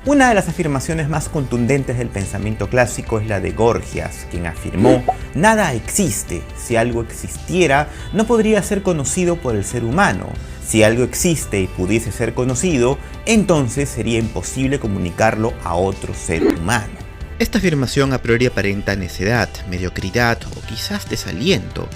Una de las afirmaciones más contundentes del pensamiento clásico es la de Gorgias, quien afirmó: nada existe. Si algo existiera, no podría ser conocido por el ser humano. Si algo existe y pudiese ser conocido, entonces sería imposible comunicarlo a otro ser humano. Esta afirmación a priori aparenta necedad, mediocridad o quizás desaliento.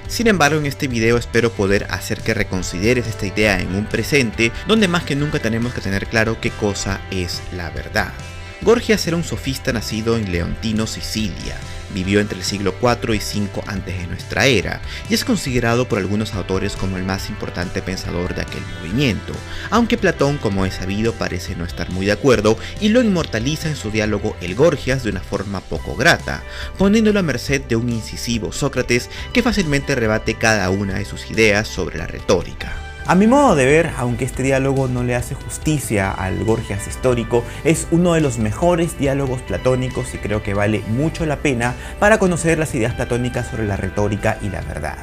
Sin embargo, en este video espero poder hacer que reconsideres esta idea en un presente donde más que nunca tenemos que tener claro qué cosa es la verdad. Gorgias era un sofista nacido en Leontino, Sicilia. Vivió entre el siglo IV y V antes de nuestra era y es considerado por algunos autores como el más importante pensador de aquel movimiento, aunque Platón, como es sabido, parece no estar muy de acuerdo y lo inmortaliza en su diálogo El Gorgias de una forma poco grata, poniéndolo a merced de un incisivo Sócrates que fácilmente rebate cada una de sus ideas sobre la retórica. A mi modo de ver, aunque este diálogo no le hace justicia al Gorgias histórico, es uno de los mejores diálogos platónicos y creo que vale mucho la pena para conocer las ideas platónicas sobre la retórica y la verdad.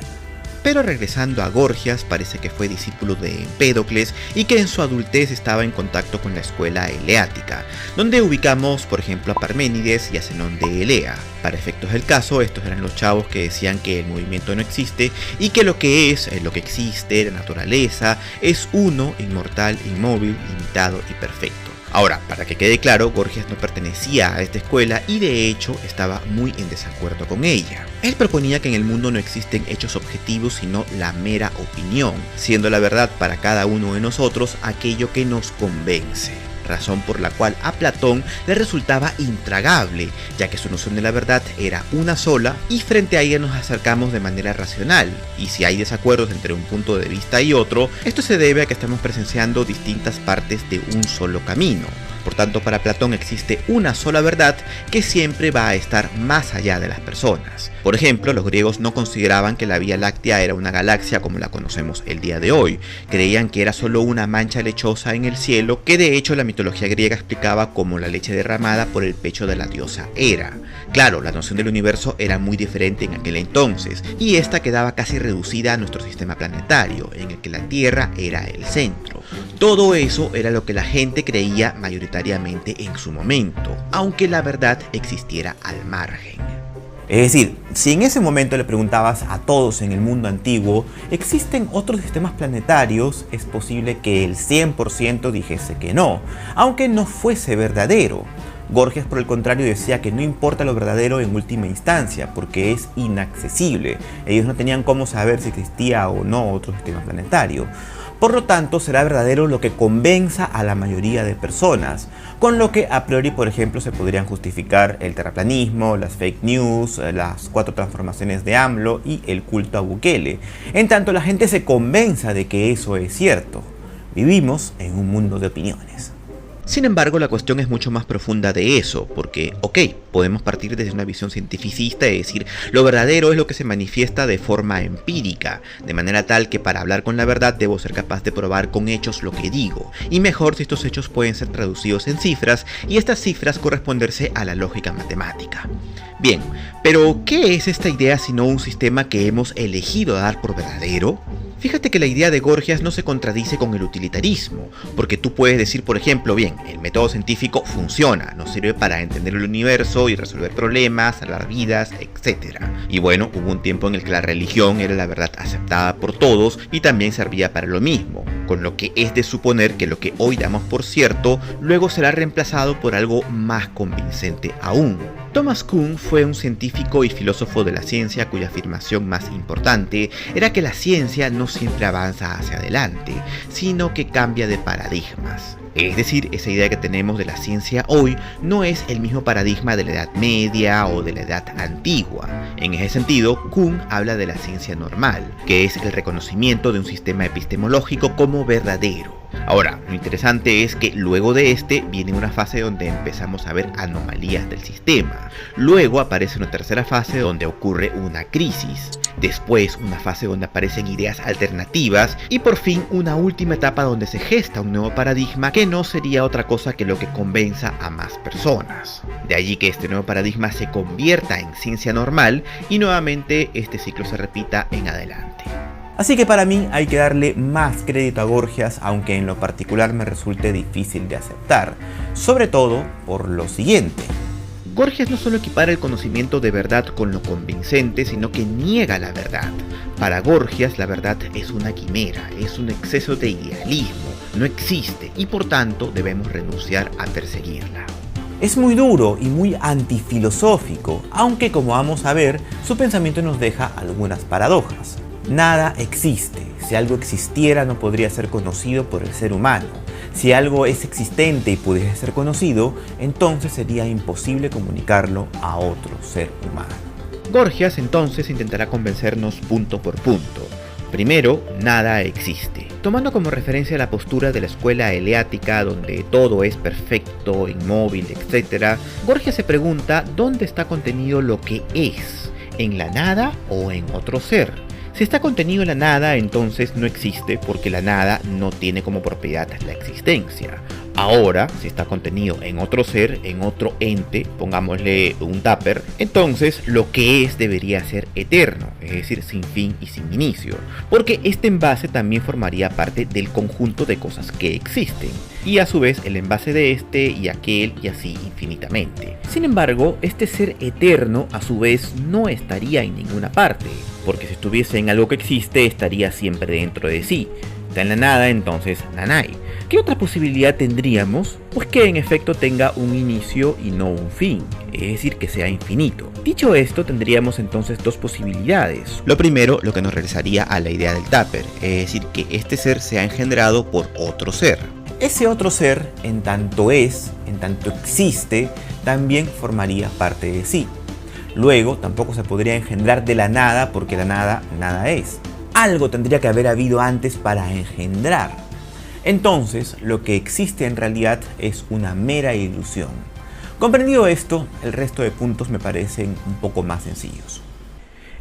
Pero regresando a Gorgias, parece que fue discípulo de Empédocles y que en su adultez estaba en contacto con la escuela eleática, donde ubicamos por ejemplo a Parménides y a Zenón de Elea. Para efectos del caso, estos eran los chavos que decían que el movimiento no existe y que lo que es, lo que existe, la naturaleza, es uno, inmortal, inmóvil, limitado y perfecto. Ahora, para que quede claro, Gorgias no pertenecía a esta escuela y de hecho estaba muy en desacuerdo con ella. Él proponía que en el mundo no existen hechos objetivos sino la mera opinión, siendo la verdad para cada uno de nosotros aquello que nos convence. Razón por la cual a Platón le resultaba intragable, ya que su noción de la verdad era una sola y frente a ella nos acercamos de manera racional, y si hay desacuerdos entre un punto de vista y otro, esto se debe a que estamos presenciando distintas partes de un solo camino. Por tanto, para Platón existe una sola verdad que siempre va a estar más allá de las personas. Por ejemplo, los griegos no consideraban que la Vía Láctea era una galaxia como la conocemos el día de hoy. Creían que era solo una mancha lechosa en el cielo, que de hecho la mitología griega explicaba como la leche derramada por el pecho de la diosa Hera. Claro, la noción del universo era muy diferente en aquel entonces, y esta quedaba casi reducida a nuestro sistema planetario, en el que la Tierra era el centro. Todo eso era lo que la gente creía mayoritariamente en su momento, aunque la verdad existiera al margen. Es decir, si en ese momento le preguntabas a todos en el mundo antiguo, ¿existen otros sistemas planetarios?, es posible que el 100% dijese que no, aunque no fuese verdadero. Gorgias, por el contrario, decía que no importa lo verdadero en última instancia, porque es inaccesible. Ellos no tenían cómo saber si existía o no otro sistema planetario. Por lo tanto, será verdadero lo que convenza a la mayoría de personas, con lo que a priori, por ejemplo, se podrían justificar el terraplanismo, las fake news, las 4 transformaciones de AMLO y el culto a Bukele, en tanto la gente se convenza de que eso es cierto. Vivimos en un mundo de opiniones. Sin embargo, la cuestión es mucho más profunda de eso, porque, podemos partir desde una visión cientificista y decir, lo verdadero es lo que se manifiesta de forma empírica, de manera tal que para hablar con la verdad debo ser capaz de probar con hechos lo que digo, y mejor si estos hechos pueden ser traducidos en cifras, y estas cifras corresponderse a la lógica matemática. Bien, pero ¿qué es esta idea sino un sistema que hemos elegido dar por verdadero? Fíjate que la idea de Gorgias no se contradice con el utilitarismo, porque tú puedes decir, por ejemplo, bien, el método científico funciona, nos sirve para entender el universo y resolver problemas, salvar vidas, etc. Y bueno, hubo un tiempo en el que la religión era la verdad aceptada por todos y también servía para lo mismo, con lo que es de suponer que lo que hoy damos por cierto, luego será reemplazado por algo más convincente aún. Thomas Kuhn fue un científico y filósofo de la ciencia cuya afirmación más importante era que la ciencia no siempre avanza hacia adelante, sino que cambia de paradigmas. Es decir, esa idea que tenemos de la ciencia hoy no es el mismo paradigma de la Edad Media o de la Edad Antigua. En ese sentido, Kuhn habla de la ciencia normal, que es el reconocimiento de un sistema epistemológico como verdadero. Ahora, lo interesante es que luego de este viene una fase donde empezamos a ver anomalías del sistema. Luego aparece una tercera fase donde ocurre una crisis. Después una fase donde aparecen ideas alternativas y por fin una última etapa donde se gesta un nuevo paradigma que no sería otra cosa que lo que convenza a más personas. De allí que este nuevo paradigma se convierta en ciencia normal y nuevamente este ciclo se repita en adelante. Así que para mí hay que darle más crédito a Gorgias, aunque en lo particular me resulte difícil de aceptar, sobre todo por lo siguiente. Gorgias no solo equipara el conocimiento de verdad con lo convincente, sino que niega la verdad. Para Gorgias, la verdad es una quimera, es un exceso de idealismo, no existe y por tanto debemos renunciar a perseguirla. Es muy duro y muy antifilosófico, aunque como vamos a ver, su pensamiento nos deja algunas paradojas. Nada existe. Si algo existiera no podría ser conocido por el ser humano. Si algo es existente y pudiese ser conocido, entonces sería imposible comunicarlo a otro ser humano. Gorgias entonces intentará convencernos punto por punto. Primero, nada existe. Tomando como referencia la postura de la escuela eleática donde todo es perfecto, inmóvil, etc., Gorgias se pregunta dónde está contenido lo que es, ¿en la nada o en otro ser? Si está contenido en la nada, entonces no existe porque la nada no tiene como propiedad la existencia. Ahora, si está contenido en otro ser, en otro ente, pongámosle un tupper, entonces lo que es debería ser eterno, es decir, sin fin y sin inicio, porque este envase también formaría parte del conjunto de cosas que existen, y a su vez el envase de este y aquel y así infinitamente. Sin embargo, este ser eterno a su vez no estaría en ninguna parte, porque si estuviese en algo que existe estaría siempre dentro de sí. Está en la nada, entonces nanay. ¿Qué otra posibilidad tendríamos? Pues que en efecto tenga un inicio y no un fin, es decir, que sea infinito. Dicho esto, tendríamos entonces dos posibilidades. Lo primero, lo que nos regresaría a la idea del tupper, es decir, que este ser sea engendrado por otro ser. Ese otro ser, en tanto existe, también formaría parte de sí. Luego, tampoco se podría engendrar de la nada porque la nada, nada es. Algo tendría que haber habido antes para engendrar. Entonces, lo que existe en realidad es una mera ilusión. Comprendido esto, el resto de puntos me parecen un poco más sencillos.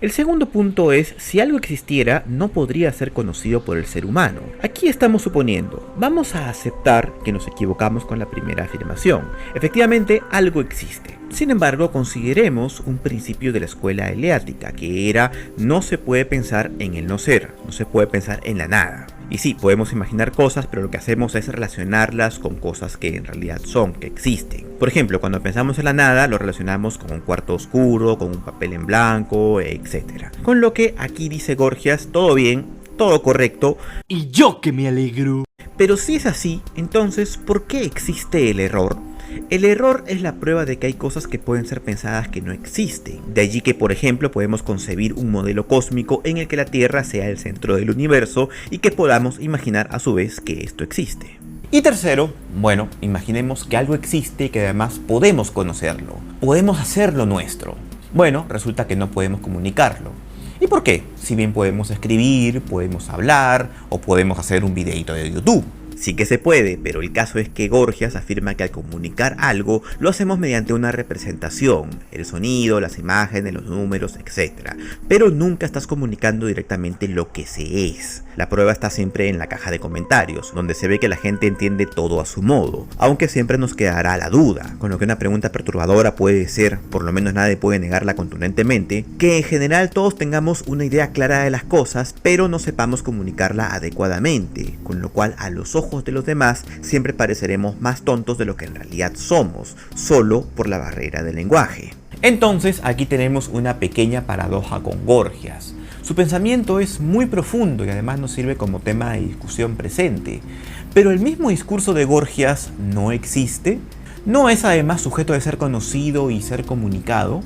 El segundo punto es, si algo existiera, no podría ser conocido por el ser humano. Aquí estamos suponiendo, vamos a aceptar que nos equivocamos con la primera afirmación. Efectivamente, algo existe. Sin embargo, consideremos un principio de la escuela eleática, que era, no se puede pensar en el no ser, no se puede pensar en la nada. Y sí, podemos imaginar cosas, pero lo que hacemos es relacionarlas con cosas que en realidad son, que existen. Por ejemplo, cuando pensamos en la nada, lo relacionamos con un cuarto oscuro, con un papel en blanco, etc. Con lo que aquí dice Gorgias, todo bien, todo correcto. Y yo que me alegro. Pero si es así, entonces, ¿por qué existe el error? El error es la prueba de que hay cosas que pueden ser pensadas que no existen. De allí que, por ejemplo, podemos concebir un modelo cósmico en el que la Tierra sea el centro del universo y que podamos imaginar a su vez que esto existe. Y tercero, bueno, imaginemos que algo existe y que además podemos conocerlo. Podemos hacerlo nuestro. Bueno, resulta que no podemos comunicarlo. ¿Y por qué? Si bien podemos escribir, podemos hablar o podemos hacer un videito de YouTube. Sí que se puede, pero el caso es que Gorgias afirma que al comunicar algo lo hacemos mediante una representación, el sonido, las imágenes, los números, etc. Pero nunca estás comunicando directamente lo que se es. La prueba está siempre en la caja de comentarios, donde se ve que la gente entiende todo a su modo, aunque siempre nos quedará la duda, con lo que una pregunta perturbadora puede ser, por lo menos nadie puede negarla contundentemente, que en general todos tengamos una idea clara de las cosas, pero no sepamos comunicarla adecuadamente, con lo cual a los ojos de los demás siempre pareceremos más tontos de lo que en realidad somos, solo por la barrera del lenguaje. Entonces aquí tenemos una pequeña paradoja con Gorgias. Su pensamiento es muy profundo y además nos sirve como tema de discusión presente. Pero el mismo discurso de Gorgias no existe. ¿No es además sujeto de ser conocido y ser comunicado?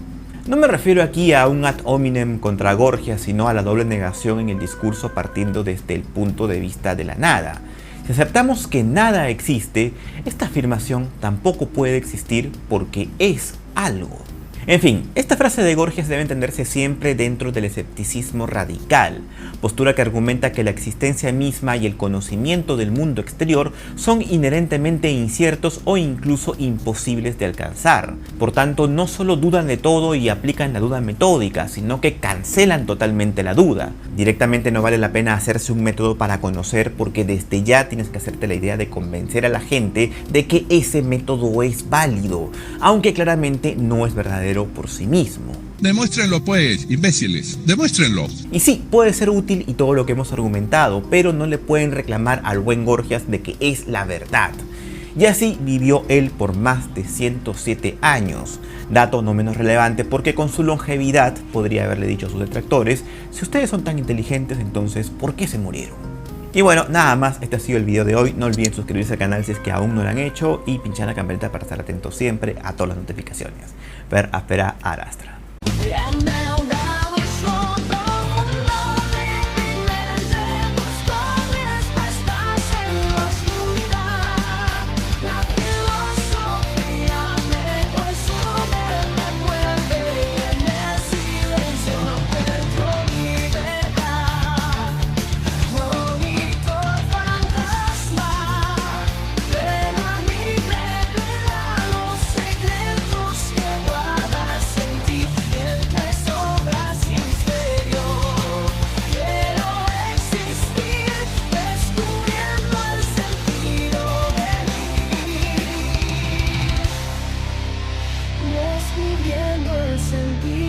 No me refiero aquí a un ad hominem contra Gorgias, sino a la doble negación en el discurso partiendo desde el punto de vista de la nada. Si aceptamos que nada existe, esta afirmación tampoco puede existir porque es algo. En fin, esta frase de Gorgias debe entenderse siempre dentro del escepticismo radical, postura que argumenta que la existencia misma y el conocimiento del mundo exterior son inherentemente inciertos o incluso imposibles de alcanzar. Por tanto, no solo dudan de todo y aplican la duda metódica, sino que cancelan totalmente la duda. Directamente no vale la pena hacerse un método para conocer porque desde ya tienes que hacerte la idea de convencer a la gente de que ese método es válido, aunque claramente no es verdadero por sí mismo. Demuéstrenlo pues, imbéciles, demuéstrenlo. Y sí, puede ser útil y todo lo que hemos argumentado, pero no le pueden reclamar al buen Gorgias de que es la verdad. Y así vivió él por más de 107 años. Dato no menos relevante porque con su longevidad podría haberle dicho a sus detractores: si ustedes son tan inteligentes, entonces ¿por qué se murieron? Y bueno, nada más, este ha sido el video de hoy. No olviden suscribirse al canal si es que aún no lo han hecho y pinchar la campanita para estar atentos siempre a todas las notificaciones. Per aspera arastra. Descubriendo el sentido.